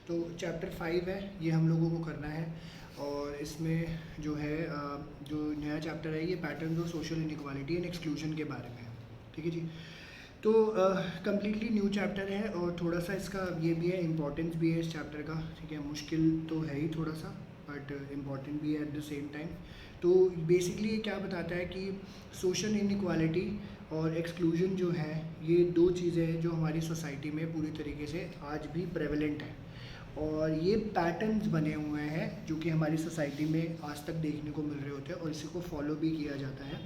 तो चैप्टर 5 है, ये हम लोगों को करना है। और इसमें जो है जो नया चैप्टर है ये patterns of social inequality and exclusion के बारे में है। ठीक है जी। तो कम्प्लीटली न्यू चैप्टर है और थोड़ा सा इसका ये भी है, इम्पोर्टेंस भी है इस चैप्टर का। ठीक है, मुश्किल तो है ही थोड़ा सा, बट इम्पॉर्टेंट भी है एट द सेम टाइम। तो बेसिकली ये क्या बताता है कि सोशल इनइक्वालिटी और एक्सक्लूजन जो है ये दो चीज़ें हैं जो हमारी सोसाइटी में पूरी तरीके से आज भी प्रेवलेंट है, और ये पैटर्न्स बने हुए हैं जो कि हमारी सोसाइटी में आज तक देखने को मिल रहे होते हैं और इसी को फॉलो भी किया जाता है।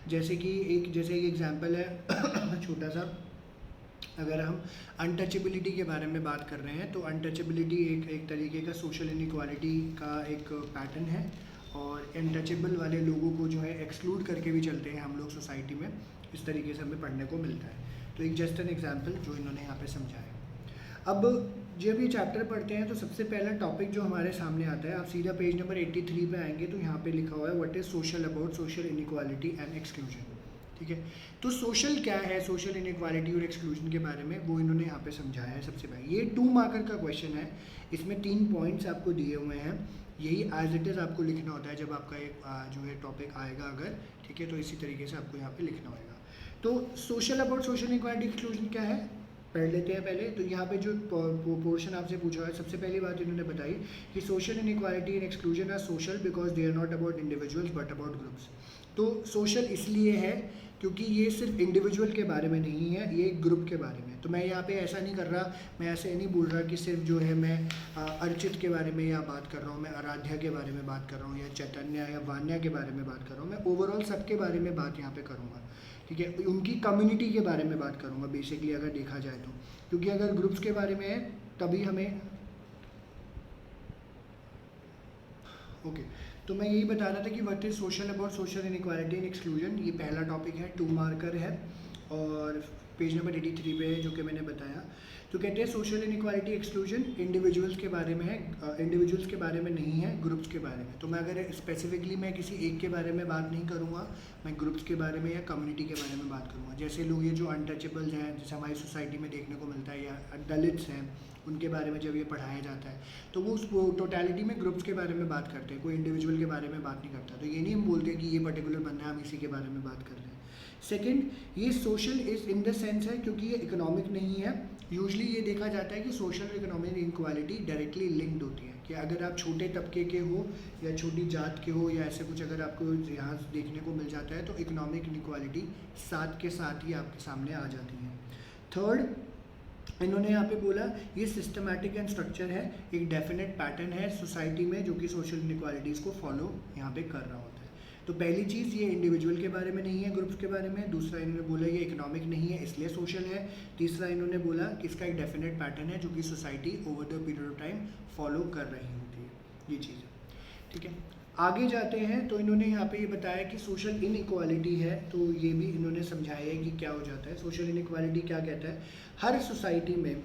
जैसे कि एक एग्जांपल है छोटा सा, अगर हम अनटचेबिलिटी के बारे में बात कर रहे हैं तो अनटचेबिलिटी एक तरीके का सोशल इनइक्वालिटी का एक पैटर्न है, और अनटचेबल वाले लोगों को जो है एक्सक्लूड करके भी चलते हैं हम लोग सोसाइटी में, इस तरीके से हमें पढ़ने को मिलता है। तो एक जस्ट एन एग्जांपल जो इन्होंने यहाँ पे समझाया। अब जब ये चैप्टर पढ़ते हैं तो सबसे पहला टॉपिक जो हमारे सामने आता है, आप सीधा पेज नंबर 83 पे आएंगे तो यहाँ पे लिखा हुआ है what is social about social inequality and exclusion. ठीक है, तो सोशल क्या है, सोशल इनइक्वालिटी और एक्सक्लूजन के बारे में वो इन्होंने यहाँ पे समझाया है। सबसे पहले ये 2 मार्कर का क्वेश्चन है, इसमें 3 पॉइंट्स आपको दिए हुए हैं, यही एज इट इज़ आपको लिखना होता है जब आपका एक जो है टॉपिक आएगा अगर। ठीक है, तो इसी तरीके से आपको यहाँ पे लिखना होगा। तो social about social inequality exclusion क्या है पढ़ लेते हैं पहले। तो यहाँ पे जो पोर्शन आपसे पूछा है, सबसे पहली बात इन्होंने बताई कि social inequality and exclusion are social because they are not about individuals but about groups. तो सोशल इसलिए है क्योंकि ये सिर्फ इंडिविजुअल के बारे में नहीं है, ये एक ग्रुप के बारे में। तो मैं यहाँ पे ऐसा नहीं कर रहा, मैं ऐसे नहीं बोल रहा कि सिर्फ जो है मैं अर्चित के बारे में या बात कर रहा हूँ, मैं आराध्या के बारे में बात कर रहा हूँ, या चैतन्य या वान्या के बारे में बात कर रहा हूँ। मैं ओवरऑल सबके बारे में बात यहाँ पे करूँगा। ठीक है, उनकी कम्युनिटी के बारे में बात करूँगा बेसिकली अगर देखा जाए तो, क्योंकि अगर ग्रुप्स के बारे में है तभी हमें ओके तो मैं यही बता रहा था कि what is social about social inequality and exclusion, ये पहला टॉपिक है, 2 मार्कर है और पेज नंबर 83 पे है जो कि मैंने बताया। तो कहते हैं सोशल इनइक्वालिटी एक्सक्लूजन इंडिविजुअल्स के बारे में है, इंडिविजुअल्स के बारे में नहीं है, ग्रुप्स के बारे में। तो मैं अगर स्पेसिफिकली मैं किसी एक के बारे में बात नहीं करूँगा, मैं ग्रुप्स के बारे में या कम्युनिटी के बारे में बात करूँगा। जैसे लोग ये जो अनटचेबल्स हैं जैसे हमारी सोसाइटी में देखने को मिलता है, या दलित्स हैं, उनके बारे में जब ये पढ़ाया जाता है तो वो उस टोटलिटी में ग्रुप्स के बारे में बात करते हैं, कोई इंडिविजुअल के बारे में बात नहीं करता। तो ये नहीं हम बोलते कि ये पर्टिकुलर बंदा है हम इसी के बारे में बात कर रहे हैं। सेकंड, ये social is in the sense है क्योंकि ये इकोनॉमिक नहीं है। यूजली ये देखा जाता है कि social economic inequality directly linked होती है, कि अगर आप छोटे तबके के हो या छोटी जात के हो या ऐसे कुछ अगर आपको यहाँ देखने को मिल जाता है तो इकोनॉमिक इनक्वालिटी साथ के साथ ही आपके सामने आ जाती है। थर्ड, इन्होंने यहाँ पे बोला ये सिस्टमैटिक एंड स्ट्रक्चर है, एक डेफिनेट पैटर्न है सोसाइटी में जो कि सोशल इनइक्वालिटीज़ को फॉलो यहाँ पे कर रहा होता है। तो पहली चीज़ ये इंडिविजुअल के बारे में नहीं है, ग्रुप्स के बारे में। दूसरा इन्होंने बोला ये इकोनॉमिक नहीं है इसलिए सोशल है। तीसरा इन्होंने बोला कि इसका एक डेफिनेट पैटर्न है जो कि society over the period of time follow कर रही होती है, ये चीज़ है। ठीक है, आगे जाते हैं तो इन्होंने यहाँ पे ये बताया कि सोशल इनइक्वालिटी है, तो ये भी इन्होंने समझाया है कि क्या हो जाता है। सोशल इनइक्वालिटी क्या कहता है, हर सोसाइटी में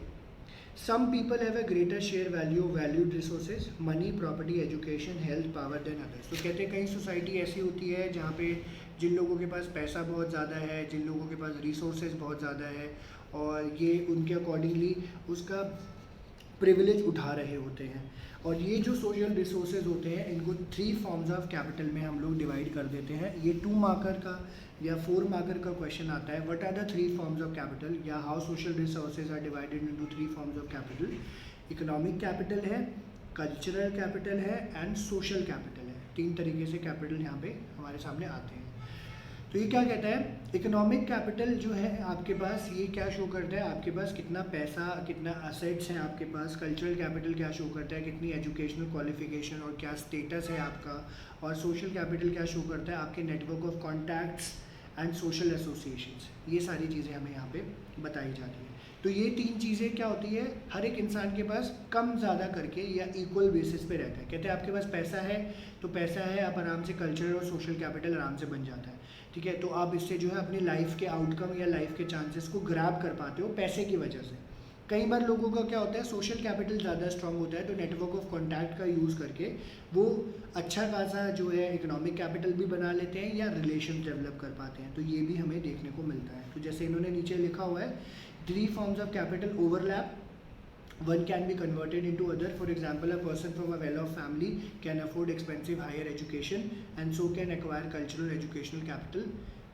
some people have a greater share value of valued resources money property education health power than others. तो कहते हैं कई सोसाइटी ऐसी होती है जहाँ पे जिन लोगों के पास पैसा बहुत ज़्यादा है, जिन लोगों के पास रिसोर्सेज बहुत ज़्यादा है, और ये उनके अकॉर्डिंगली उसका प्रिविलेज उठा रहे होते हैं। और ये जो सोशल रिसोर्सेज होते हैं इनको 3 फॉर्म्स ऑफ कैपिटल में हम लोग डिवाइड कर देते हैं। ये 2 मार्कर का या 4 मार्कर का क्वेश्चन आता है, what are the 3 forms of capital, या how social resources are divided into 3 forms of capital. Economic capital है, कल्चरल कैपिटल है एंड सोशल कैपिटल है। 3 तरीके से कैपिटल यहाँ पे हमारे सामने आते हैं। तो ये क्या कहता है, इकोनॉमिक कैपिटल जो है आपके पास ये क्या शो करता है, आपके पास कितना पैसा कितना असेट्स हैं आपके पास। कल्चरल कैपिटल क्या शो करता है, कितनी एजुकेशनल क्वालिफिकेशन और क्या स्टेटस है आपका। और सोशल कैपिटल क्या शो करता है, आपके network of contacts and social associations. ये सारी चीज़ें हमें यहाँ पे बताई जाती हैं। तो ये 3 चीज़ें क्या होती है, हर एक इंसान के पास कम ज़्यादा करके या इक्वल बेसिस पे रहता है। कहते हैं आपके पास पैसा है तो पैसा है, आप आराम से कल्चरल और सोशल कैपिटल आराम से बन जाता है। ठीक है, तो आप इससे जो है अपनी लाइफ के आउटकम या लाइफ के चांसेस को ग्रैब कर पाते हो पैसे की वजह से। कई बार लोगों का क्या होता है, सोशल कैपिटल ज़्यादा स्ट्रांग होता है तो नेटवर्क ऑफ कॉन्टैक्ट का यूज़ करके वो अच्छा खासा जो है इकोनॉमिक कैपिटल भी बना लेते हैं या रिलेशन डेवलप कर पाते हैं। तो ये भी हमें देखने को मिलता है। तो जैसे इन्होंने नीचे लिखा हुआ है 3 forms of capital overlap, one can be converted into other. For example, a person from a well-off family can afford expensive higher education and so can acquire cultural educational capital.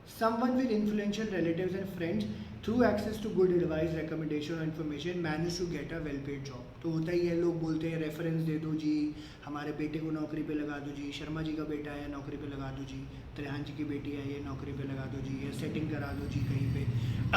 Someone with influential relatives and friends through access to good advice, recommendation or information manage to get a well-paid job. तो होता ही है, लोग बोलते हैं reference दे दो जी, हमारे बेटे को नौकरी पे लगा दो जी, शर्मा जी का बेटा है नौकरी पे लगा दो जी, त्रेहान जी की बेटी है ये नौकरी पे लगा दो जी, ये सेटिंग करा दो जी कहीं पे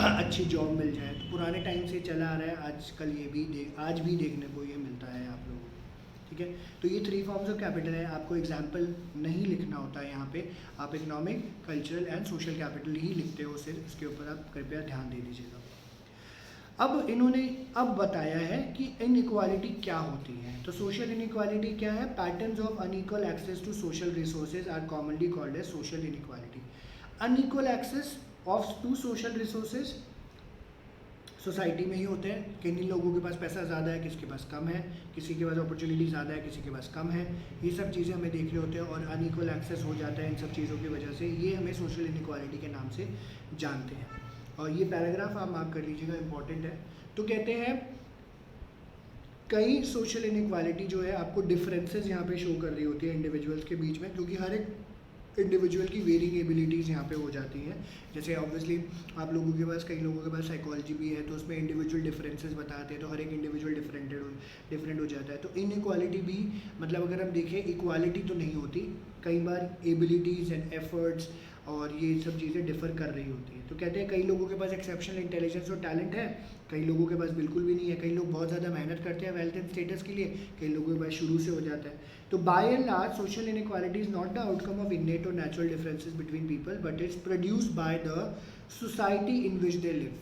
अच्छी जॉब मिल जाए। तो पुराने टाइम से चला आ रहा है, आजकल ये भी आज भी देखने को ये मिलता है आप लोगों को, ठीक है। तो ये 3 फॉर्म्स ऑफ कैपिटल है, आपको एग्जाम्पल नहीं लिखना होता है यहाँ पे, आप economic, cultural and social capital ही लिखते हो सिर्फ, इसके ऊपर आप कृपया ध्यान दे दीजिएगा। अब इन्होंने अब बताया है कि इनइक्वालिटी क्या होती है। तो सोशल इनइक्वालिटी क्या है? Patterns of unequal access to social resources are commonly called as social inequality. Unequal access of to social resources society में ही होते हैं, किन्हीं लोगों के पास पैसा ज़्यादा है, किसके पास कम है, किसी के पास अपॉर्चुनिटी ज़्यादा है, किसी के पास कम है, ये सब चीज़ें हमें देखने होते हैं और अनइक्वल एक्सेस हो जाता है इन सब चीज़ों की वजह से, ये हमें सोशल इनइक्वालिटी के नाम से जानते हैं। और ये पैराग्राफ आप मार्क कर लीजिएगा, इंपॉर्टेंट है। तो कहते हैं कई सोशल इनइक्वालिटी जो है आपको डिफरेंसेस यहाँ पे शो कर रही होती है इंडिविजुअल्स के बीच में, क्योंकि हर एक इंडिविजुअल की वेरिंग एबिलिटीज़ यहाँ पे हो जाती हैं। जैसे ऑब्वियसली आप लोगों के पास, कई लोगों के पास साइकोलॉजी भी है, तो उसमें इंडिविजुअल डिफरेंसेस बताते हैं, तो हर एक इंडिविजुअल डिफरेंट हो जाता है। तो इनइक्वालिटी भी, मतलब अगर हम देखें, इक्वालिटी तो नहीं होती, कई बार एबिलिटीज़ एंड एफर्ट्स और ये सब चीज़ें डिफ़र कर रही होती हैं। तो कहते हैं कई लोगों के पास एक्सेप्शनल इंटेलिजेंस और टैलेंट है, कई लोगों के पास बिल्कुल भी नहीं है, कई लोग बहुत ज़्यादा मेहनत करते हैं वेल्थ एंड स्टेटस के लिए, कई लोगों के पास शुरू से हो जाता है। तो by and large social inequality is not the outcome of innate or natural differences between people, but it's produced by the society in which they live,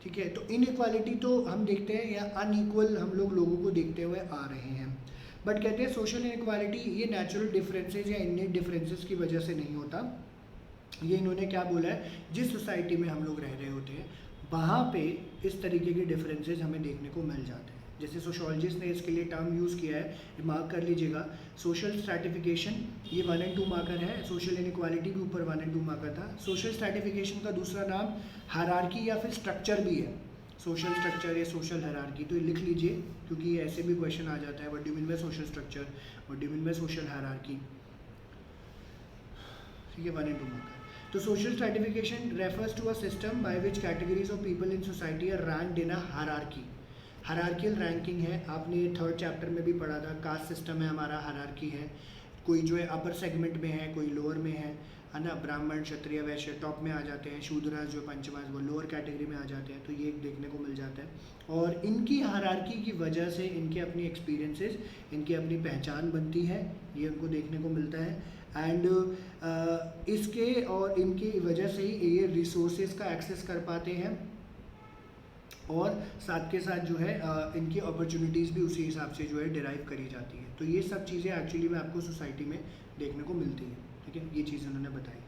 ठीक है। तो इनइक्वालिटी तो हम देखते हैं, या अनइक्वल हम लोगों को देखते हुए आ रहे हैं, बट कहते हैं सोशल इनइक्वालिटी ये नेचुरल डिफरेंसेस या इनेट डिफरेंसेस की वजह से नहीं होता। ये इन्होंने क्या बोला है, जिस सोसाइटी में हम लोग रह रहे होते हैं वहाँ पे इस तरीके के डिफरेंसेस हमें देखने को मिल जाते हैं। जैसे सोशोलॉजिस्ट ने इसके लिए टर्म यूज़ किया है, मार्क कर लीजिएगा, सोशल स्ट्रैटिफिकेशन, ये 1 और 2 मार्कर है, सोशल इनइक्वालिटी भी ऊपर 1 और 2 मार्कर था। सोशल स्ट्रैटिफिकेशन का दूसरा नाम हायरार्की या फिर स्ट्रक्चर भी है, सोशल स्ट्रक्चर या सोशल हायरार्की, तो ये लिख लीजिए क्योंकि ऐसे भी क्वेश्चन आ जाता है, what do you mean by social structure, what do you mean by social hierarchy, ठीक है, 1 और 2 मार्कर। तो social stratification refers to a system by which categories of people in society are ranked in a hierarchy. Hierarchical ranking है, आपने 3rd chapter में भी पढ़ा था, कास्ट सिस्टम है हमारा, हायरार्की है, कोई जो है अपर सेगमेंट में है, कोई लोअर में है ना, ब्राह्मण, क्षत्रिय, वैश्य टॉप में आ जाते हैं, शूद्रास जो पंचमास वो लोअर कैटेगरी में आ जाते हैं, तो ये देखने को मिल जाता है। और इनकी हायरार्की की वजह से इनके अपनी एक्सपीरियंसेस, इनकी अपनी पहचान बनती है, ये उनको देखने को मिलता है। एंड इसके और इनकी वजह से ही ये रिसोर्सेज का एक्सेस कर पाते हैं और साथ के साथ जो है इनकी अपॉर्चुनिटीज़ भी उसी हिसाब से जो है डिराइव करी जाती है। तो ये सब चीज़ें एक्चुअली में आपको सोसाइटी में देखने को मिलती हैं, ठीक है, ये चीज़ उन्होंने बताई।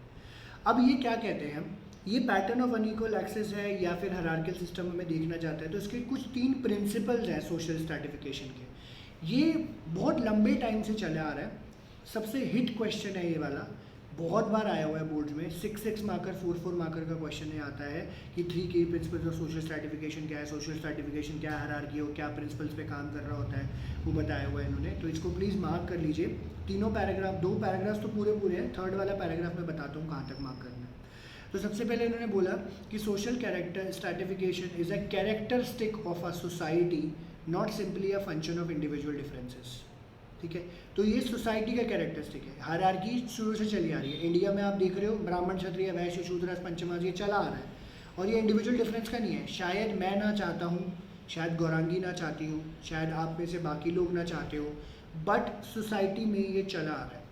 अब ये क्या कहते हैं, ये पैटर्न ऑफ अनइक्वल एक्सेस है या फिर हायरार्कियल सिस्टम हमें देखना चाहता है, तो इसके कुछ 3 प्रिंसिपल्स हैं सोशल स्ट्रैटिफिकेशन के। ये बहुत लंबे टाइम से चला आ रहा है, सबसे हिट क्वेश्चन है ये वाला, बहुत बार आया हुआ है बोर्ड में, 6 मार्कर 4 मार्कर का क्वेश्चन ये आता है कि 3 की प्रिंसिपल्स ऑफ सोशल स्ट्रैटिफिकेशन क्या है, सोशल स्ट्रैटिफिकेशन क्या है, हायरार्की हो, क्या प्रिंसिपल्स पे काम कर रहा होता है, वो बताया हुआ है इन्होंने। तो इसको प्लीज़ मार्क कर लीजिए, तीनों पैराग्राफ, 2 पैराग्राफ तो पूरे हैं, 3rd वाला पैराग्राफ मैं बताता हूँ कहाँ तक मार्क करना है। तो सबसे पहले इन्होंने बोला कि social character stratification is a characteristic of a society, not simply a function of individual differences, ठीक है। तो ये सोसाइटी का कैरेक्टरिस्टिक है, हायरार्की शुरू से चली आ रही है, इंडिया में आप देख रहे हो ब्राह्मण, क्षत्रिय, वैश्य, शूद्र, पंचमास, ये चला आ रहा है, और ये इंडिविजुअल डिफरेंस का नहीं है। शायद मैं ना चाहता हूँ, शायद गौरांगी ना चाहती हूँ, शायद आप में से बाकी लोग ना चाहते हो, बट सोसाइटी में ये चला आ रहा है,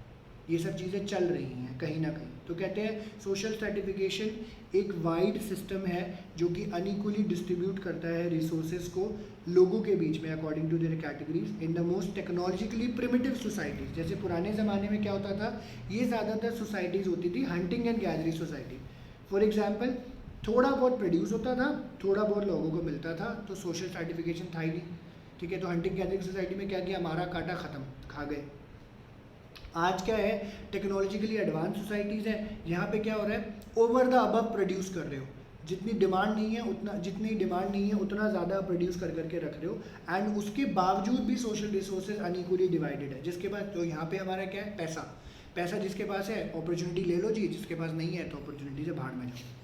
ये सब चीज़ें चल रही हैं कहीं ना कहीं। तो कहते हैं सोशल स्ट्रैटिफिकेशन एक वाइड सिस्टम है जो कि अनइक्वली डिस्ट्रीब्यूट करता है रिसोर्सेज को लोगों के बीच में according to their categories in the most technologically primitive societies. जैसे पुराने ज़माने में क्या होता था, ये ज़्यादातर सोसाइटीज़ होती थी hunting and gathering society. For example, थोड़ा बहुत प्रोड्यूस होता था, थोड़ा बहुत लोगों को मिलता था, तो सोशल स्ट्रैटिफिकेशन था ही नहीं, ठीक है। तो हंटिंग गैदरिंग सोसाइटी में क्या किया, हमारा काटा ख़त्म, खा गए। आज क्या है, टेक्नोलॉजिकली एडवांस सोसाइटीज़ है, यहाँ पे क्या हो रहा है, ओवर द अबव प्रोड्यूस कर रहे हो, जितनी डिमांड नहीं है उतना, जितनी डिमांड नहीं है उतना ज़्यादा प्रोड्यूस कर करके रख रहे हो, एंड उसके बावजूद भी सोशल रिसोर्सेज अनइक्वली डिवाइडेड है। जिसके पास, तो यहाँ पे हमारा क्या है, पैसा, पैसा जिसके पास है अपॉर्चुनिटी ले लो जी, जिसके पास नहीं है तो अपॉर्चुनिटी से भाड़ में जाओ,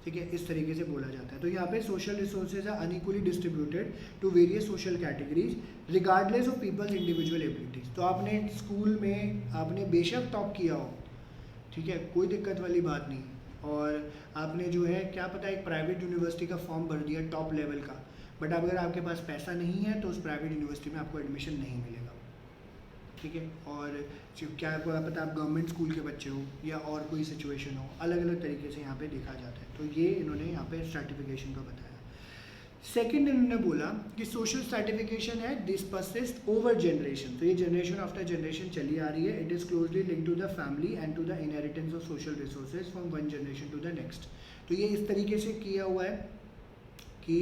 ठीक है, इस तरीके से बोला जाता है। तो यहाँ पे social resources are unequally distributed to various social categories regardless of people's individual abilities. तो आपने स्कूल में आपने बेशक टॉप किया हो, ठीक है, कोई दिक्कत वाली बात नहीं, और आपने जो है क्या पता एक प्राइवेट यूनिवर्सिटी का फॉर्म भर दिया टॉप लेवल का, बट अगर आपके पास पैसा नहीं है तो उस प्राइवेट यूनिवर्सिटी में आपको एडमिशन नहीं मिलेगा, ठीक है। और क्या पता आप गवर्नमेंट स्कूल के बच्चे हो या और कोई सिचुएशन हो, अलग अलग तरीके से यहाँ पे देखा जाता है। तो ये इन्होंने यहाँ पे स्ट्रैटिफिकेशन का बताया। सेकंड इन्होंने बोला कि सोशल स्ट्रैटिफिकेशन है दिस परसिस्ट ओवर जनरेशन। तो ये जनरेशन आफ्टर जनरेशन चली आ रही है। It is closely link to the family and to the inheritance of social resources from one generation to the next. तो ये इस तरीके से किया हुआ है कि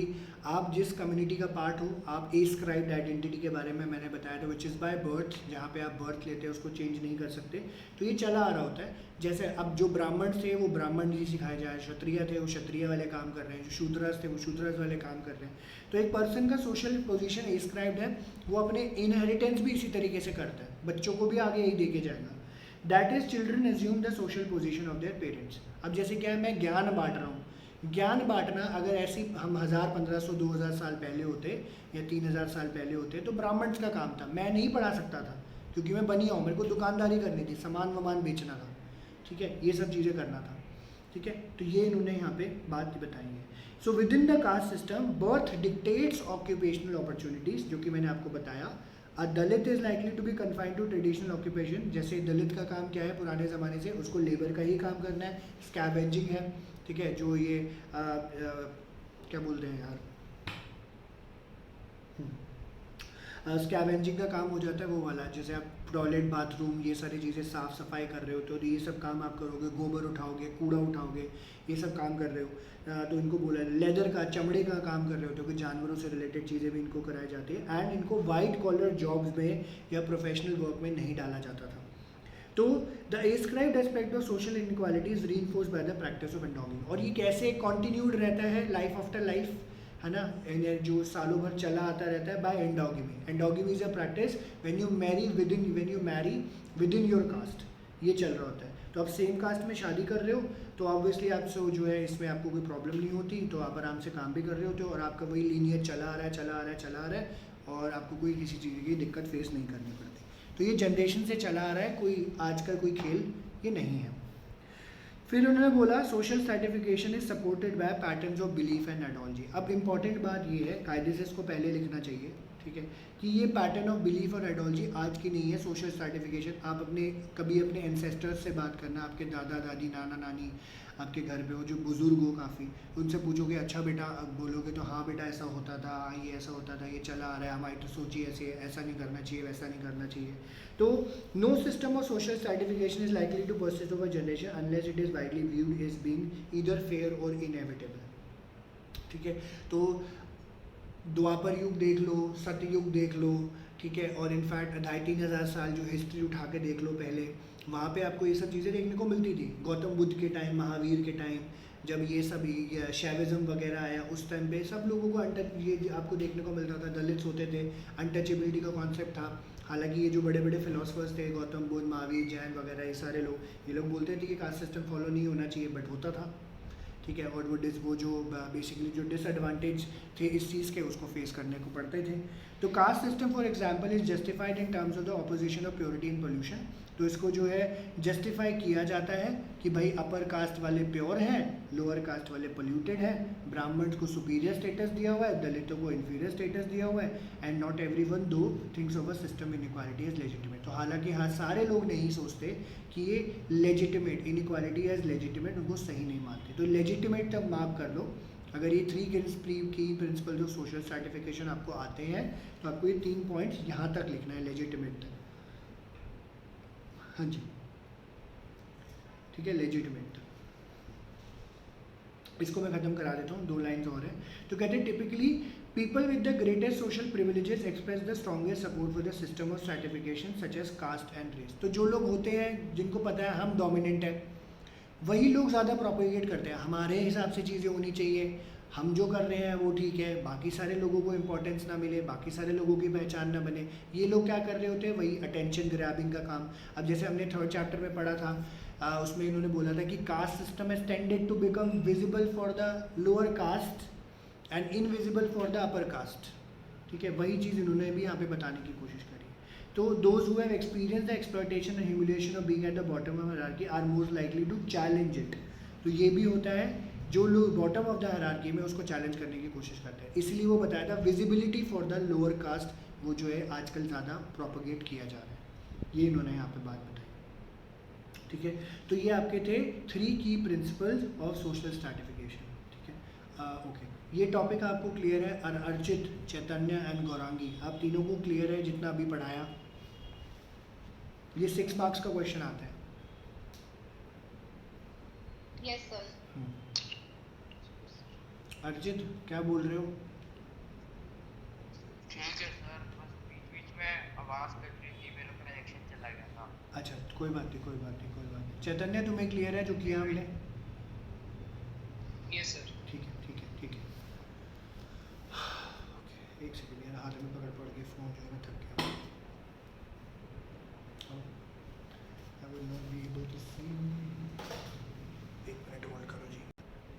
आप जिस कम्युनिटी का पार्ट हो, आप एस्क्राइब्ड आइडेंटिटी के बारे में मैंने बताया था, विच इज़ बाय बर्थ, जहाँ पे आप बर्थ लेते हैं उसको चेंज नहीं कर सकते। तो ये चला आ रहा होता है। जैसे अब जो ब्राह्मण थे वो ब्राह्मण जी सिखाए जाए, क्षत्रिय थे वो क्षत्रिय वाले काम कर रहे हैं, जो शूद्रस थे वो शूद्रस वाले काम कर रहे हैं। तो एक पर्सन का सोशल पोजीशन एस्क्राइब्ड है, वो अपने इनहेरिटेंस भी इसी तरीके से करता है, बच्चों को भी आगे यही देके जाएगा। That is children assume the social position of their parents. अब जैसे क्या है, मैं ज्ञान बांट रहा हूँ, ज्ञान बांटना अगर ऐसी हम 1000, 1500, 2000 साल पहले होते या 3000 साल पहले होते तो ब्राह्मण्स का काम था। मैं नहीं पढ़ा सकता था क्योंकि मैं बनिया हूँ, मेरे को दुकानदारी करनी थी, सामान वामान बेचना था, ठीक है, ये सब चीज़ें करना था, ठीक है। तो ये इन्होंने यहाँ पे बात बताई है। So with in the caste system birth dictates occupational opportunities, जो कि मैंने आपको बताया। A Dalit is likely to be confined to traditional occupation. जैसे दलित का काम क्या है पुराने ज़माने से, उसको लेबर का ही काम करना है, स्कैवेंजिंग है, ठीक है, जो ये क्या बोलते हैं यार, स्कैवेंजिंग का काम हो जाता है वो वाला। जैसे आप टॉयलेट, बाथरूम, ये सारी चीज़ें साफ़ सफाई कर रहे हो तो ये सब काम आप करोगे, गोबर उठाओगे, कूड़ा उठाओगे, ये सब काम कर रहे हो। तो इनको बोला लेदर का, चमड़े का काम कर रहे हो तो कि जानवरों से रिलेटेड चीज़ें भी इनको कराई जाती है। एंड इनको वाइट कॉलर जॉब्स में या प्रोफेशनल वर्क में नहीं डाला जाता था। तो the ascribed aspect of social inequality is reinforced by the practice of endogamy. और ये कैसे कंटिन्यूड रहता है लाइफ आफ्टर लाइफ, है ना, जो सालों भर चला आता रहता है by endogamy. Endogamy is a practice when you marry within your caste, ये चल रहा होता है। तो आप सेम कास्ट में शादी कर रहे हो तो ऑब्वियसली आपसे जो है इसमें आपको कोई प्रॉब्लम नहीं होती, तो आप आराम से काम भी कर रहे होते हो और आपका वही लीनियर चला आ रहा है और आपको कोई किसी चीज़ की दिक्कत फेस नहीं करनी पड़ती। तो ये जनरेशन से चला आ रहा है, कोई आज का कोई खेल ये नहीं है। फिर उन्होंने बोला social stratification is supported by patterns of belief and ideology. अब इंपॉर्टेंट बात ये है, कायदे से इसको पहले लिखना चाहिए, ठीक है, कि ये पैटर्न ऑफ बिलीफ और आइडियोलॉजी आज की नहीं है। सोशल स्ट्रैटिफिकेशन आप कभी अपने एंसेस्टर्स से बात करना, आपके दादा दादी, नाना नानी आपके घर पे हो जो बुज़ुर्ग हो काफ़ी, उनसे पूछोगे अच्छा बेटा, बोलोगे तो हाँ बेटा ऐसा होता था, ये ऐसा होता था, ये चला आ रहा है, हमारी तो सोची ऐसे, ऐसा नहीं करना चाहिए, वैसा नहीं करना चाहिए। तो no system of social stratification is likely to persist over generation unless it is widely viewed as being either fair और इनएविटेबल, ठीक है। तो द्वापर युग देख लो, सतयुग देख लो, ठीक है, और इनफैक्ट 2500-3000 साल जो हिस्ट्री उठा के देख लो पहले, वहाँ पे आपको ये सब चीज़ें देखने को मिलती थी। गौतम बुद्ध के टाइम, महावीर के टाइम, जब ये सब शैविज्म वगैरह आया उस टाइम पे सब लोगों को ये आपको देखने को मिलता था। दलित्स होते थे, अनटचेबिलिटी का कॉन्सेप्ट था। हालांकि ये जो बड़े बड़े फिलोसफर्स थे, गौतम बुद्ध, महावीर, जैन वगैरह, ये सारे लोग, ये लोग बोलते थे कि कास्ट सिस्टम फॉलो नहीं होना चाहिए, बट होता था, ठीक है। और वो जो बेसिकली जो डिसएडवांटेज थे इस चीज़ के, उसको फेस करने को पड़ते थे। तो caste system for example is justified in terms of the opposition of purity and pollution. तो इसको जो है जस्टिफाई किया जाता है कि भाई अपर कास्ट वाले प्योर हैं, लोअर कास्ट वाले पोल्यूटेड हैं, ब्राह्मण्स को सुपीरियर स्टेटस दिया हुआ है, दलितों को इन्फीरियर स्टेटस दिया हुआ है, एंड नॉट एवरीवन दो things of a system inequality is legitimate. तो हालांकि हाँ सारे लोग नहीं सोचते कि ये लेजिटिमेट, इनइक्वालिटी एज लेजिटिमेट, उनको सही नहीं मानते। तो लेजिटिमेट तब माफ कर लो, अगर ये 3 की प्रिंसिपल जो सोशल स्ट्रैटिफिकेशन आपको आते हैं तो आपको ये 3 पॉइंट्स यहाँ तक लिखना है, लेजिटिमेट तक, हाँ जी, ठीक है, लेजिटिमेट। इसको मैं खत्म करा देता हूँ, 2 लाइन्स और हैं। तो कहते हैं typically people with the greatest social privileges express the strongest support for the system of stratification such as caste and race. तो जो लोग होते हैं जिनको पता है हम डोमिनेंट है, वही लोग ज़्यादा प्रोपेगेट करते हैं, हमारे हिसाब से चीज़ें होनी चाहिए, हम जो कर रहे हैं वो ठीक है, बाकी सारे लोगों को इम्पोर्टेंस ना मिले, बाकी सारे लोगों की पहचान ना बने। ये लोग क्या कर रहे होते हैं, वही अटेंशन ग्रैबिंग का काम। अब जैसे हमने 3rd चैप्टर में पढ़ा था, उसमें इन्होंने बोला था कि caste system has tended to become visible for the lower caste and invisible for the upper caste. ठीक है, वही चीज़ इन्होंने भी यहाँ पे बताने की कोशिश करी। तो those who have experience the exploitation and humiliation of being at the bottom of hierarchy are most likely to challenge it. तो ये भी होता है, जो लोग बॉटम ऑफ द हायरार्की में उसको चैलेंज करने की कोशिश करते हैं। इसलिए वो बताया था visibility for the lower cast, वो जो है आजकल ज़्यादा प्रोपोगेट किया जा रहा है, ये इन्होंने यहाँ पे बात बताई। ठीक है, तो ये आपके थे 3 की प्रिंसिपल्स ऑफ सोशल स्ट्रैटिफिकेशन। ठीक है, ओके, ये टॉपिक आपको क्लियर है? अर्चित, चैतन्य एंड गौरांगी, आप तीनों को क्लियर है जितना अभी पढ़ाया? ये 6 मार्क्स का क्वेश्चन आता है। Yes sir. अर्जित क्या बोल रहे हो? ठीक है सर, बस बीच बीच में आवाज़ कट रही थी, मेरा कनेक्शन चला गया था। अच्छा, कोई बात नहीं, कोई बात नहीं, कोई बात नहीं। चैतन्य तुम्हें क्लियर है जो किया हमने? Yes sir. ठीक है, ठीक है, ठीक है। ओके, एक सेकंड यार, हाथ में पकड़ पड़ के फ़ोन जो है मैं थक गया। I will not be able to see. एक मिनट होल्ड करो जी।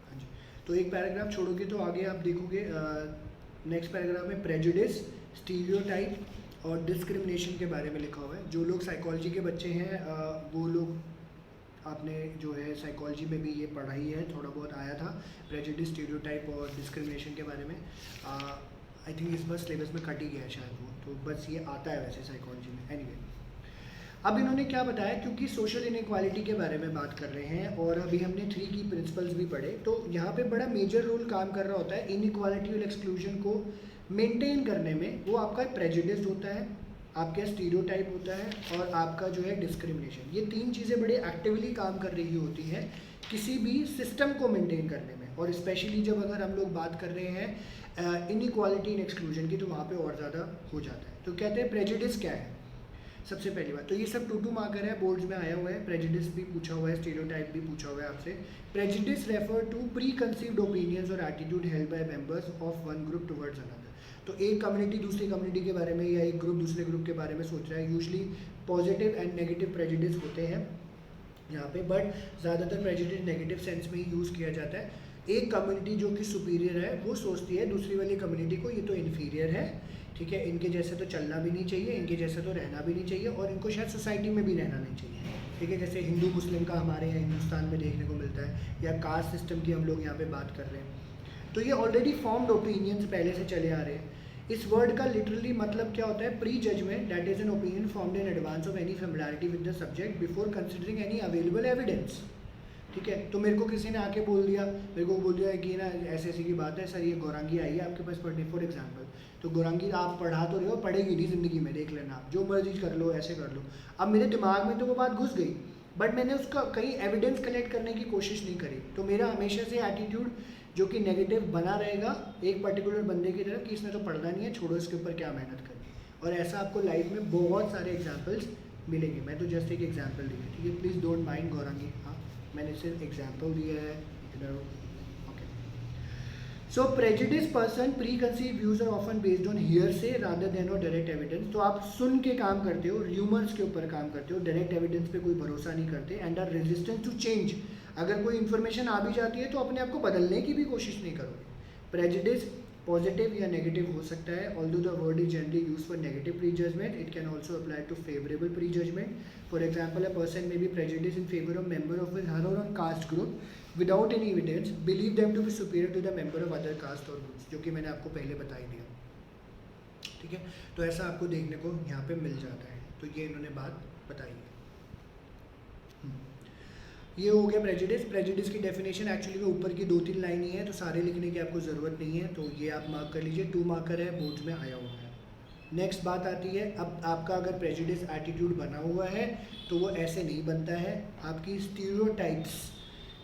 हाँ जी, तो एक पैराग्राफ छोड़ोगे तो आगे आप देखोगे नेक्स्ट पैराग्राफ में प्रेजुडिस, स्टीरियोटाइप और डिस्क्रिमिनेशन के बारे में लिखा हुआ है। जो लोग साइकोलॉजी के बच्चे हैं वो लोग, आपने जो है साइकोलॉजी में भी ये पढ़ाई है, थोड़ा बहुत आया था प्रेजुडिस, स्टीरियोटाइप और डिस्क्रिमिनेशन के बारे में। आई थिंक इस बार सिलेबस में कट ही गया है शायद वो, तो बस ये आता है वैसे साइकोलॉजी में। एनीवे, अब इन्होंने क्या बताया, क्योंकि सोशल इनइक्वालिटी के बारे में बात कर रहे हैं और अभी हमने 3 की प्रिंसिपल्स भी पढ़े, तो यहाँ पे बड़ा मेजर रोल काम कर रहा होता है इनइक्वालिटी और एक्सक्लूजन को मेंटेन करने में। वो आपका प्रेजुडिस होता है, आपका स्टीरियोटाइप होता है और आपका जो है डिस्क्रिमिनेशन। ये 3 चीज़ें बड़े एक्टिवली काम कर रही होती हैं किसी भी सिस्टम को मेंटेन करने में, और स्पेशली जब अगर हम लोग बात कर रहे हैं इनइक्वालिटी एंड एक्सक्लूजन की, तो वहाँ पे और ज़्यादा हो जाता है। तो कहते हैं प्रेजुडिस क्या है। सबसे पहली बात तो ये सब 2 मार्कर है, बोर्ड्स में आया हुआ है। प्रेजुडिस भी पूछा हुआ है, स्टीरियोटाइप भी पूछा हुआ है आपसे। Prejudice refer to preconceived opinions or attitude held by members of one group towards another. तो एक कम्युनिटी दूसरी कम्युनिटी के बारे में या एक ग्रुप दूसरे ग्रुप के बारे में सोच रहा है। Usually positive and negative prejudice होते हैं यहाँ पे, बट ज़्यादातर प्रेजुडिस नेगेटिव सेंस में ही यूज़ किया जाता है। एक कम्युनिटी जो कि सुपीरियर है वो सोचती है दूसरी वाली कम्युनिटी को ये तो इन्फीरियर है, ठीक है, इनके जैसे तो चलना भी नहीं चाहिए, इनके जैसे तो रहना भी नहीं चाहिए और इनको शायद सोसाइटी में भी रहना नहीं चाहिए। ठीक है, जैसे हिंदू मुस्लिम का हमारे यहाँ हिंदुस्तान में देखने को मिलता है, या कास्ट सिस्टम की हम लोग यहाँ पे बात कर रहे हैं। तो ये ऑलरेडी फॉर्म्ड ओपिनियंस पहले से चले आ रहे हैं। इस वर्ड का लिटरली मतलब क्या होता है, prejudgement, that is an opinion formed in advance of any familiarity with the subject before considering any available evidence. ठीक है, तो मेरे को किसी ने आके बोल दिया, मेरे को बोल दिया कि ना ऐसे ऐसी की बात है सर, ये गौरांगी आई है आपके पास पढ़ने, फॉर एग्जांपल, तो गौरांगी आप पढ़ा तो रहे हो, पढ़ेगी नहीं ज़िंदगी में, देख लेना आप जो मर्जी कर लो, ऐसे कर लो। अब मेरे दिमाग में तो वो बात घुस गई, बट मैंने उसका कहीं एविडेंस कलेक्ट करने की कोशिश नहीं करी। तो मेरा हमेशा से एटीट्यूड जो कि नेगेटिव बना रहेगा एक पर्टिकुलर बंदे की तरफ कि इसने तो पढ़ना नहीं है, छोड़ो इसके ऊपर क्या मेहनत करनी। और ऐसा आपको लाइफ में बहुत सारे एग्जाम्पल्स मिलेंगे, मैं तो जस्ट एक एग्जाम्पल दी है। ठीक है, प्लीज़ डोंट माइंड गौरांगी, हाँ मैंने सिर्फ एग्जाम्पल दिया है इधर। Okay, so prejudice person preconceive views are often based on hearsay rather than on direct evidence. तो आप सुन के काम करते हो, र्यूमर्स के ऊपर काम करते हो, डायरेक्ट एविडेंस पे कोई भरोसा नहीं करते। And are resistant to change, अगर कोई इन्फॉर्मेशन आ भी जाती है तो अपने आप को बदलने की भी कोशिश नहीं करोगे। प्रेजुडिस पॉजिटिव या नेगेटिव हो सकता है, although the word is generally use for negative prejudgement, it can also apply to favourable prejudgement. For example, a person may be prejudice in favour of member of his her or own caste group without any evidence, believe them to be superior to the member of other caste or groups, जो कि मैंने आपको पहले बता ही दिया। ठीक है, तो ऐसा आपको देखने को यहाँ पे मिल जाता है। तो ये इन्होंने बात बताई है। ये हो गया प्रेजुडिस। प्रेजुडिस की डेफिनेशन एक्चुअली में ऊपर की 2-3 लाइन ही है, तो सारे लिखने की आपको ज़रूरत नहीं है, तो ये आप मार्क कर लीजिए। 2 मार्कर है, बोर्ड में आया हुआ है। नेक्स्ट बात आती है, अब आपका अगर प्रेजुडिस एटीट्यूड बना हुआ है तो वो ऐसे नहीं बनता है, आपकी स्टीरियोटाइप्स।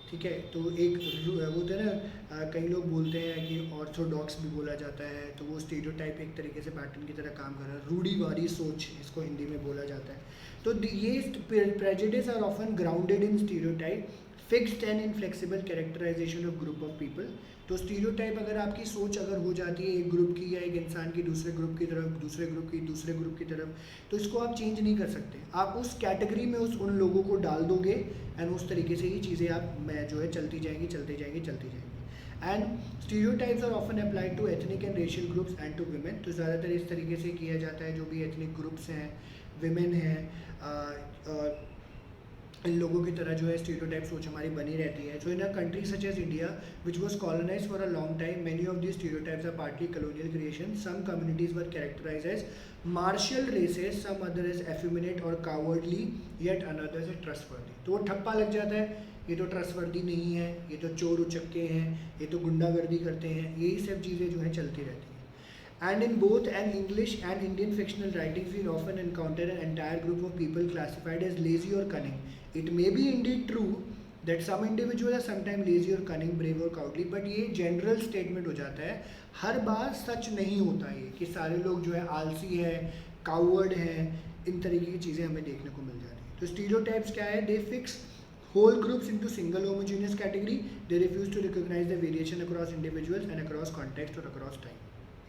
ठीक है, तो एक वो होता है ना, कई लोग बोलते हैं कि ऑर्थोडॉक्स भी बोला जाता है, तो वो स्टीरियोटाइप एक तरीके से पैटर्न की तरह काम कर रहा है, रूढ़िवादी सोच इसको हिंदी में बोला जाता है। तो ये prejudice are often grounded in stereotype, fixed and inflexible characterisation of group of people. तो स्टीरियोटाइप अगर आपकी सोच अगर हो जाती है एक ग्रुप की या एक इंसान की दूसरे ग्रुप की तरफ, दूसरे ग्रुप की दूसरे ग्रुप की तरफ, तो इसको आप चेंज नहीं कर सकते। आप उस कैटेगरी में उन लोगों को डाल दोगे एंड उस तरीके से ही चीज़ें आप जो है चलती जाएंगी चलती जाएंगी चलती जाएंगी। And stereotypes are often applied to ethnic and racial groups and to women. तो ज़्यादातर इस तरीके से किया जाता है जो भी एथनिक ग्रुप्स हैं, विमेन हैं, इन लोगों की तरह जो है स्टीरियोटाइप सोच हमारी बनी रहती है। So in a country such as India which was colonise for a long time, many of the stereotypes are partly colonial creation. Some communities were characterise as martial races, some other is effeminate or cowardly, yet another is trustworthy. तो वो ठप्पा लग जाता है, ये तो trustworthy नहीं है, ये तो चोर उचक्के हैं, ये तो गुंडागर्दी करते हैं, यही सब चीज़ें जो हैं चलती रहती हैं। And in both an English and Indian fictional writings, we often encounter an entire group of people classified as lazy or cunning. It may be indeed true that some individuals are sometimes lazy or cunning, brave or cowardly, but ये general statement हो जाता है, हर बार सच नहीं होता ये कि सारे लोग जो है आलसी है, कावर्ड हैं, इन तरीके की चीज़ें हमें देखने को मिल जाती हैं। तो स्टीरियोटाइप्स क्या है? दे fix whole groups into single homogeneous category. They refuse to recognize the variation across individuals and across context or across time.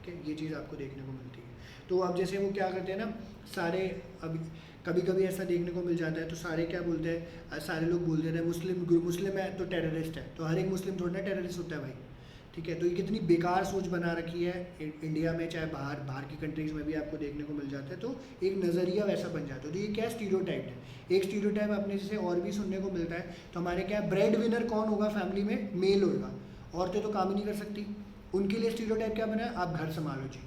ठीक है, ये चीज़ आपको देखने को मिलती है। तो अब जैसे वो क्या करते हैं ना, सारे अभी कभी कभी ऐसा देखने को मिल जाता है, तो सारे क्या बोलते हैं, सारे लोग बोल देते हैं मुस्लिम है तो टेररिस्ट है, तो हर एक मुस्लिम थोड़ा ना टेररिस्ट होता है भाई। ठीक है, तो ये कितनी बेकार सोच बना रखी है इंडिया में, चाहे बाहर की कंट्रीज़ में भी आपको देखने को मिल जाता है। तो एक नज़रिया वैसा बन जाता है। तो ये क्या स्टीरियोटाइप है। एक स्टीरियोटाइप अपने जैसे और भी सुनने को मिलता है, तो हमारे क्या ब्रेड विनर कौन होगा फैमिली में? मेल होगा। औरतें तो काम ही नहीं कर सकती, उनके लिए स्टीरियोटाइप क्या बना है? आप घर संभालो जी,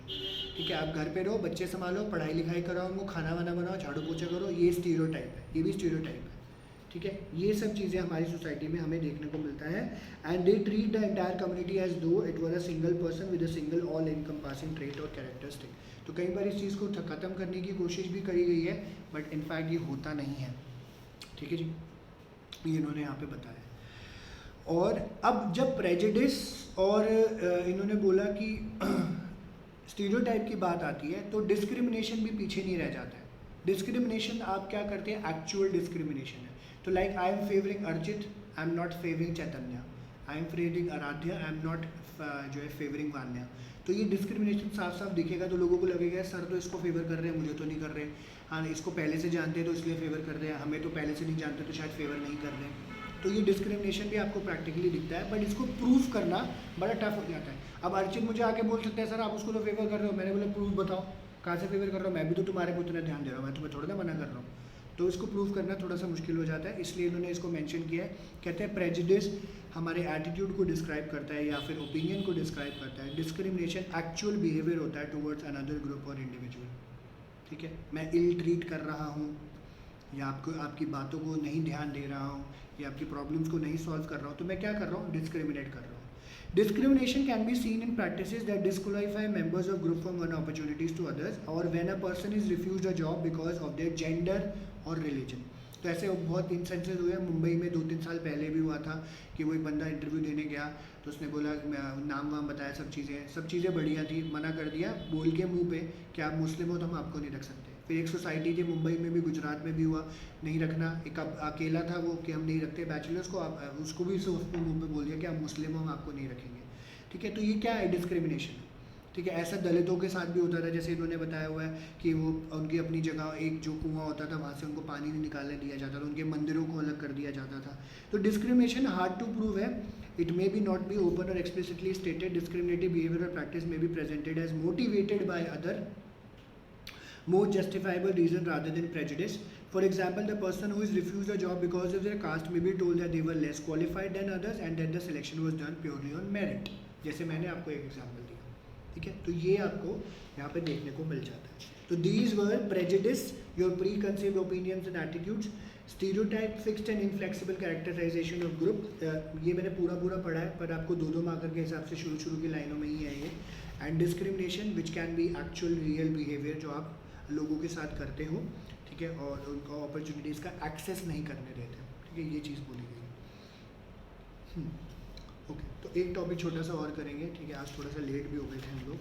ठीक है, आप घर पे रहो, बच्चे संभालो, पढ़ाई लिखाई कराओ उनको, खाना वाना बनाओ, झाड़ू पोछा करो, ये स्टीरियोटाइप है, ये भी स्टीरियोटाइप है। ठीक है, ये सब चीज़ें हमारी सोसाइटी में हमें देखने को मिलता है। And they treat the entire community as though it was a single person with a single all encompassing trait or characteristic. तो कई बार इस चीज़ को ख़त्म करने की कोशिश भी करी गई है, बट इनफैक्ट ये होता नहीं है। ठीक है जी, ये इन्होंने यहाँ पे बताया। और अब जब प्रेजुडिस और इन्होंने बोला कि स्टीरियोटाइप की बात आती है, तो डिस्क्रिमिनेशन भी पीछे नहीं रह जाता है। डिस्क्रिमिनेशन आप क्या करते हैं? एक्चुअल डिस्क्रिमिनेशन है। तो like I am favouring Archit, I am not favouring Chaitanya, I am favouring Aaradhya, I am not जो है फेवरिंग वान्या। तो ये डिस्क्रिमिनेशन साफ साफ दिखेगा, तो लोगों को लगेगा सर तो इसको फेवर कर रहे हैं, मुझे तो नहीं कर रहे। हाँ, इसको पहले से जानते हैं तो इसलिए फेवर कर रहे हैं, हमें तो पहले से नहीं जानते तो शायद फेवर नहीं कर रहे हैं। तो ये डिस्क्रिमिनेशन भी आपको प्रैक्टिकली दिखता है, बट इसको प्रूफ करना बड़ा टफ हो जाता है। अब अर्चित मुझे आके बोल सकते हैं सर आप उसको तो फेवर कर रहे हो, मैंने बोला प्रूफ बताओ कहाँ से फेवर कर रहा हूँ, मैं भी तो तुम्हारे पे उतना ध्यान दे रहा हूँ, मैं तुम्हें थोड़ा ना मना कर रहा हूँ। तो इसको प्रूफ करना थोड़ा सा मुश्किल हो जाता है, इसलिए इन्होंने इसको मेंशन किया है। कहते हैं प्रेजुडिस हमारे एटीट्यूड को डिस्क्राइब करता है या फिर ओपिनियन को डिस्क्राइब करता है। डिस्क्रिमिनेशन एक्चुअल बिहेवियर होता है टुवर्ड्स अनदर ग्रुप और इंडिविजुअल। ठीक है, मैं इल ट्रीट कर रहा हूँ या आपकी बातों को नहीं ध्यान दे रहा हूँ या आपकी प्रॉब्लम्स को नहीं सॉल्व कर रहा हूँ, तो मैं क्या कर रहा हूँ? डिस्क्रिमिनेट कर रहा हूँ। Discrimination can be seen in practices that disqualify members of group from one opportunities to others, or when a person is refused a job because of their gender or religion. तो ऐसे बहुत instances हुए हैं। मुंबई में 2-3 साल पहले भी हुआ था कि वो एक बंदा इंटरव्यू देने गया, तो उसने बोला नाम वाम बताया, सब चीज़ें बढ़िया थी, मना कर दिया बोल के मुंह पे कि आप मुस्लिम हो तो हम आपको नहीं रख सकते। फिर एक सोसाइटी थी मुंबई में भी, गुजरात में भी हुआ, नहीं रखना, एक अकेला था वो कि हम नहीं रखते बैचलर्स को, आप उसको भी उसको मुंह पे बोल दिया कि आप मुस्लिम हो हम आपको नहीं रखेंगे। ठीक है, तो ये क्या है? डिस्क्रिमिनेशन है। ठीक है, ऐसा दलितों के साथ भी होता था, जैसे इन्होंने बताया हुआ है कि वो उनकी अपनी जगह एक जो कुआं होता था वहाँ से उनको पानी नहीं निकालने दिया जाता था, उनके मंदिरों को अलग कर दिया जाता था। तो डिस्क्रिमिनेशन हार्ड टू प्रूव है। It may be not be open और एक्सप्लिसिटली स्टेटेड। डिस्क्रिमिनेटिव बिहेवियर और practice may be presented as motivated by other more justifiable reason rather than prejudice. For example, the person who is refused a job because of their caste may be told that they were less qualified than others and that the selection was done purely on merit. जैसे मैंने आपको एक example दिया। ठीक है, तो ये आपको यहाँ पे देखने को मिल जाता है। तो these were prejudice, your preconceived opinions and attitudes, stereotype, fixed and inflexible characterization of group. ये मैंने पूरा पढ़ा है, पर आपको 2-2 मार्कर के हिसाब से शुरू की लाइनों में ही है ये। And discrimination which can be actual real behaviour, जो आप लोगों के साथ करते हो, ठीक है, और उनको अपॉर्चुनिटीज़ का एक्सेस नहीं करने देते। ठीक है, ये चीज़ बोली गई। ओके, तो एक टॉपिक छोटा सा और करेंगे। ठीक है, आज थोड़ा सा लेट भी हो गए थे हम लोग।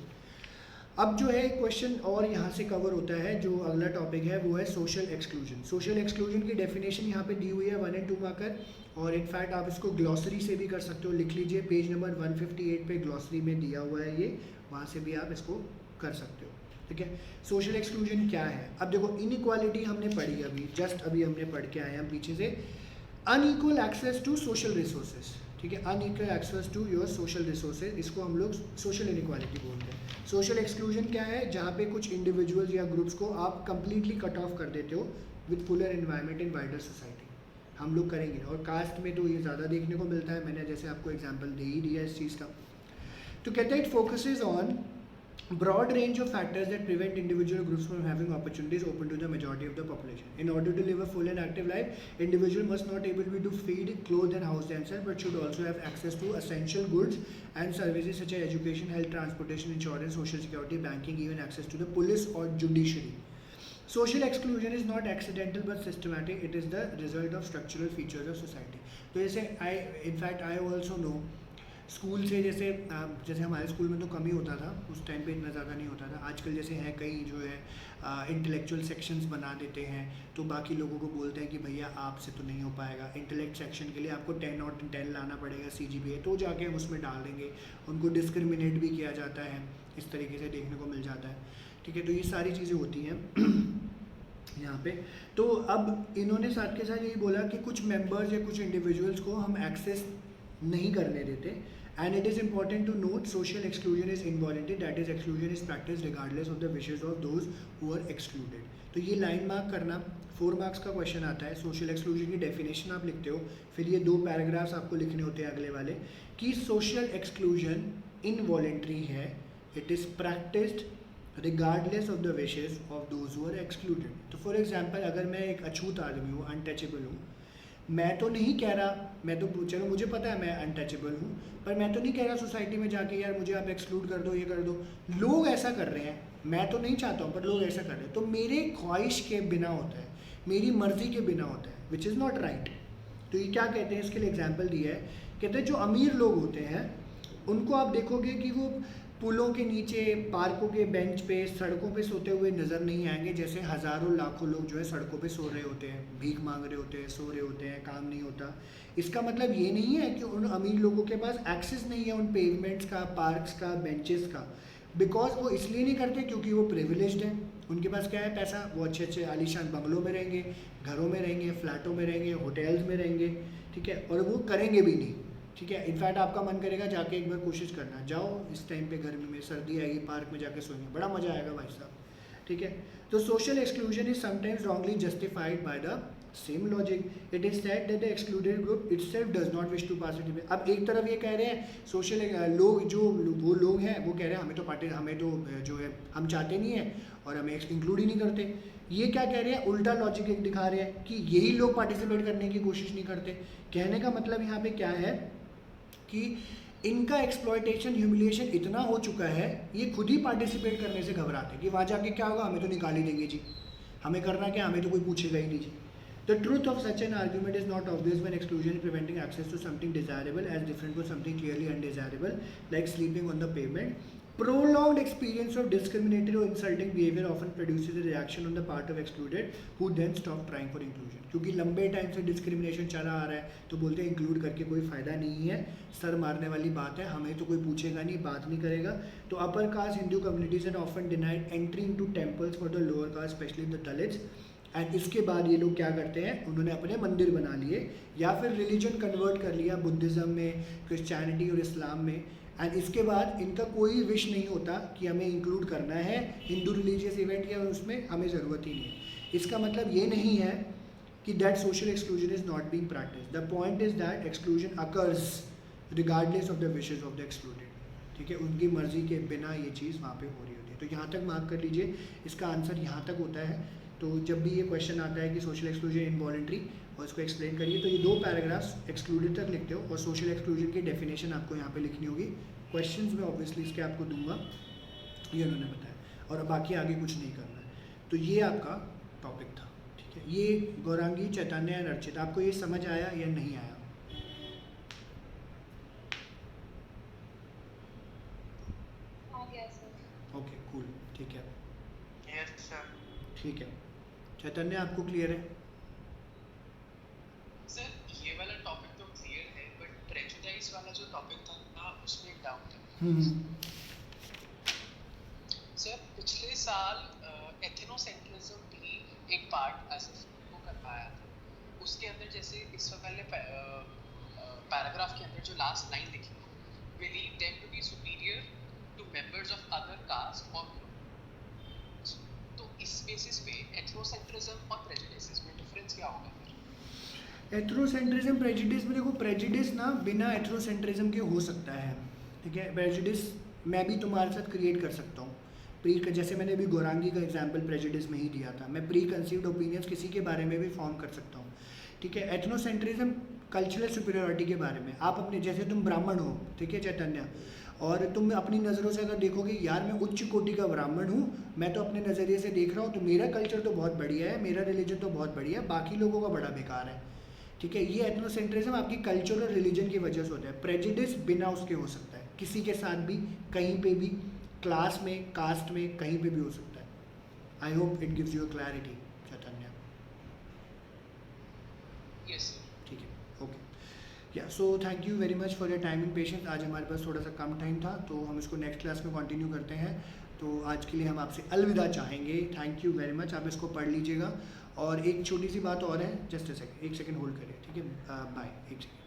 अब जो है क्वेश्चन और यहाँ से कवर होता है, जो अगला टॉपिक है वो है सोशल एक्सक्लूजन। सोशल एक्सक्लूजन की डेफिनेशन यहाँ पे दी हुई है 1 and 2 मार्कर, और इनफैक्ट आप इसको ग्लॉसरी से भी कर सकते हो, लिख लीजिए पेज नंबर 158 पे ग्लॉसरी में दिया हुआ है ये, वहाँ से भी आप इसको कर सकते हो। ठीक है, सोशल एक्सक्लूजन क्या है? अब देखो इनइक्वालिटी हमने पढ़ी अभी, जस्ट अभी हमने पढ़ के आए हैं पीछे से, unequal access to social resources. ठीक है, unequal access to your social resources, इसको हम लोग सोशल इनइक्वालिटी बोलते हैं। सोशल एक्सक्लूजन क्या है? जहाँ पे कुछ इंडिविजुअल्स या ग्रुप्स को आप कंप्लीटली कट ऑफ कर देते हो with Fuller environment in wider society, हम लोग करेंगे। और कास्ट में तो ये ज़्यादा देखने को मिलता है, मैंने जैसे आपको एग्जाम्पल दे ही दिया इस चीज़ का। तो कहते हैं it focuses on broad range of factors that prevent individual groups from having opportunities open to the majority of the population. In order to live a full and active life, individual must not able to feed, clothe and house themselves, but should also have access to essential goods and services such as education, health, transportation, insurance, social security, banking, even access to the police or judiciary. Social exclusion is not accidental but systematic. It is the result of structural features of society. तो जैसे I also know school से, जैसे हमारे school में तो कम ही होता था उस टाइम पे, इतना ज़्यादा नहीं होता था। आजकल जैसे है कई जो है इंटेलेक्चुअल सेक्शंस बना देते हैं, तो बाकी लोगों को बोलते हैं कि भैया आपसे तो नहीं हो पाएगा, इंटेलेक्ट सेक्शन के लिए आपको 10 और 10 लाना पड़ेगा CGPA, तो जाके हम उसमें डाल देंगे। उनको डिस्क्रिमिनेट भी किया जाता है, इस तरीके से देखने को मिल जाता है। ठीक है, तो ये सारी चीज़ें होती हैं यहाँ पे। तो अब इन्होंने साथ के साथ यही बोला कि कुछ मेंबर्स या कुछ इंडिविजुअल्स को हम एक्सेस नहीं करने देते। And it is important to note social exclusion is involuntary, that is exclusion is practice regardless of the wishes of those who are excluded. तो ये लाइन मार्क करना, 4 मार्क्स का क्वेश्चन आता है। सोशल एक्सक्लूजन की डेफिनेशन आप लिखते हो, फिर ये 2 पैराग्राफ्स आपको लिखने होते हैं अगले वाले, कि सोशल एक्सक्लूजन इनवॉलंटरी है, it is practised regardless of the wishes of those who are excluded. तो फॉर एग्जाम्पल, अगर मैं एक अछूत आदमी हूँ, अनटचेबल हूँ, मैं तो नहीं कह रहा, मैं तो चलो मुझे पता है मैं अनटचेबल हूँ, पर मैं तो नहीं कह रहा सोसाइटी में जाके यार मुझे आप एक्सक्लूड कर दो, ये कर दो। लोग ऐसा कर रहे हैं, मैं तो नहीं चाहता हूँ पर लोग ऐसा कर रहे हैं, तो मेरे ख्वाहिश के बिना होता है, मेरी मर्जी के बिना होता है, विच इज़ नॉट राइट। तो ये क्या कहते हैं, इसके लिए एग्जाम्पल दिया है, कहते हैं जो अमीर लोग होते हैं उनको आप देखोगे कि वो पुलों के नीचे, पार्कों के बेंच पे, सड़कों पे सोते हुए नज़र नहीं आएंगे, जैसे हज़ारों लाखों लोग जो है सड़कों पे सो रहे होते हैं, भीख मांग रहे होते हैं, सो रहे होते हैं, काम नहीं होता। इसका मतलब ये नहीं है कि उन अमीर लोगों के पास एक्सेस नहीं है उन पेवमेंट्स का, पार्क्स का, बेंचेस का, बिकॉज वो इसलिए नहीं करते क्योंकि वो प्रिविलेज्ड हैं, उनके पास क्या है, पैसा, वो अच्छे अच्छे आलीशान बंगलों में रहेंगे, घरों में रहेंगे, फ्लैटों में रहेंगे, होटल्स में रहेंगे। ठीक है, और वो करेंगे भी नहीं। ठीक है, इनफैक्ट आपका मन करेगा जाके एक बार कोशिश करना, जाओ इस टाइम पे गर्मी में, सर्दी आएगी, पार्क में जाके सोएंगे, बड़ा मज़ा आएगा भाई साहब। ठीक है, तो social exclusion is sometimes wrongly justified by the same logic, it is said that the excluded group itself does not wish to participate. अब एक तरफ ये कह रहे हैं सोशल लोग, जो वो लोग हैं वो कह रहे हैं हमें तो जो है हम चाहते नहीं है और हमें इंक्लूड ही नहीं करते। ये क्या कह रहे हैं, उल्टा लॉजिक एक दिखा रहे हैं कि यही लोग पार्टिसिपेट करने की कोशिश नहीं करते। कहने का मतलब यहाँ पे क्या है कि इनका एक्सप्लॉयटेशन, ह्यूमिलिएशन इतना हो चुका है, ये खुद ही पार्टिसिपेट करने से घबराते हैं कि वहाँ जाके क्या होगा, हमें तो निकाल ही देंगे जी, हमें करना क्या, हमें तो कोई पूछेगा ही नहीं जी। The truth of such an argument is not obvious when exclusion is preventing access to something desirable as different from something clearly undesirable, like sleeping on the pavement. Prolonged experience of discriminatory or insulting behavior often produces a reaction on the part of excluded, who then stop trying for inclusion. क्योंकि लंबे time से discrimination चला आ रहा है, तो बोलते हैं include करके कोई फ़ायदा नहीं है, सर मारने वाली बात है, हमें तो कोई पूछेगा नहीं, बात नहीं करेगा। तो upper caste Hindu communities are often denied entry into temples for the lower caste, specially the Dalits. And इसके बाद ये लोग क्या करते हैं, उन्होंने अपने मंदिर बना लिए या फिर रिलीजन कन्वर्ट कर लिया बुद्धिज़्म में, क्रिश्चियनिटी और इस्लाम में। एंड इसके बाद इनका कोई विश नहीं होता कि हमें इंक्लूड करना है हिंदू रिलीजियस इवेंट या उसमें, हमें ज़रूरत ही नहीं है। इसका मतलब ये नहीं है कि that social exclusion is not being practice, the point is that exclusion occurs regardless of the wishes of the excluded. ठीक है, उनकी मर्जी के बिना ये चीज़ वहाँ पे हो रही होती है। तो यहाँ तक मार्क कर लीजिए, इसका आंसर यहाँ तक होता है। तो जब भी ये क्वेश्चन आता है कि सोशल एक्सक्लूजन इनवॉलंटरी और इसको एक्सप्लेन करिए, तो ये 2 पैराग्राफ्स एक्सक्लूडेड तक लिखते हो और सोशल एक्सक्लूजन की डेफिनेशन आपको यहाँ पे लिखनी होगी। क्वेश्चंस में ऑब्वियसली इसके आपको दूंगा, ये उन्होंने बताया, और बाकी आगे कुछ नहीं करना है। तो ये आपका टॉपिक था। ठीक है, ये गौरांगी, चैतन्य और अर्चित, आपको ये समझ आया या नहीं आया? ओके कूल, ठीक है। Yes sir. ठीक है चैतन्य, आपको क्लियर है? सर ये वाला टॉपिक तो क्लियर है, बट प्रेजुडाइज वाला जो टॉपिक था ना, उसमें एक डाउट है। हम्म। सर पिछले साल एथनोसेंट्रिज्म भी एक पार्ट एसेसमेंट को करवाया था। उसके अंदर जैसे इस वाले पैराग्राफ के अंदर जो लास्ट लाइन लिखी है, we lead them to be superior to members of other caste or group। तो इस बेसिस पे एथनोसेंट्रिज्म और प्रेजुडिस में डिफरेंस क्या होगा फिर? एथ्रोसेंट्रिज्म प्रेजुडिस में देखो, प्रेजुडिस ना बिना एथ्रोसेंट्रिज्म के हो सकता है, ठीक है। प्रेजुडिस मैं भी तुम्हारे साथ क्रिएट कर सकता हूँ। जैसे मैंने अभी गौरांगी का एग्जांपल प्रेजुडिस में ही दिया था, मैं प्री कंसीव्ड ओपिनियंस किसी के बारे में भी फॉर्म कर सकता हूँ, ठीक है। एथनोसेंट्रिज्म कल्चरल सुपीरियरिटी के बारे में, आप अपने जैसे तुम ब्राह्मण हो, ठीक है चैतन्य, और तुम अपनी नज़रों से अगर देखोगे यार मैं उच्च कोटि का ब्राह्मण हूँ, मैं तो अपने नज़रिए से देख रहा हूँ तो मेरा कल्चर तो बहुत बढ़िया है, मेरा रिलीजन तो बहुत बढ़िया है, बाकी लोगों का बड़ा बेकार है, ठीक है। ये एथनोसेंट्रिज्म आपकी कल्चर और रिलीजन की वजह से होता है। प्रेजुडिस बिना उसके हो सकता है, किसी के साथ भी, कहीं पे भी, क्लास में, कास्ट में, कहीं पे भी हो सकता है। I hope it gives you clarity Chaitanya. Yes sir. ठीक है, ओके या so thank you very much for your time and patience. आज हमारे पास थोड़ा सा कम टाइम था तो हम इसको नेक्स्ट क्लास में कंटिन्यू करते हैं। तो आज के लिए हम आपसे अलविदा चाहेंगे। थैंक यू वेरी मच, आप इसको पढ़ लीजिएगा। और एक छोटी सी बात और है, जस्ट एक सेकंड होल्ड करिए, ठीक है, बाय, एक सेकंड।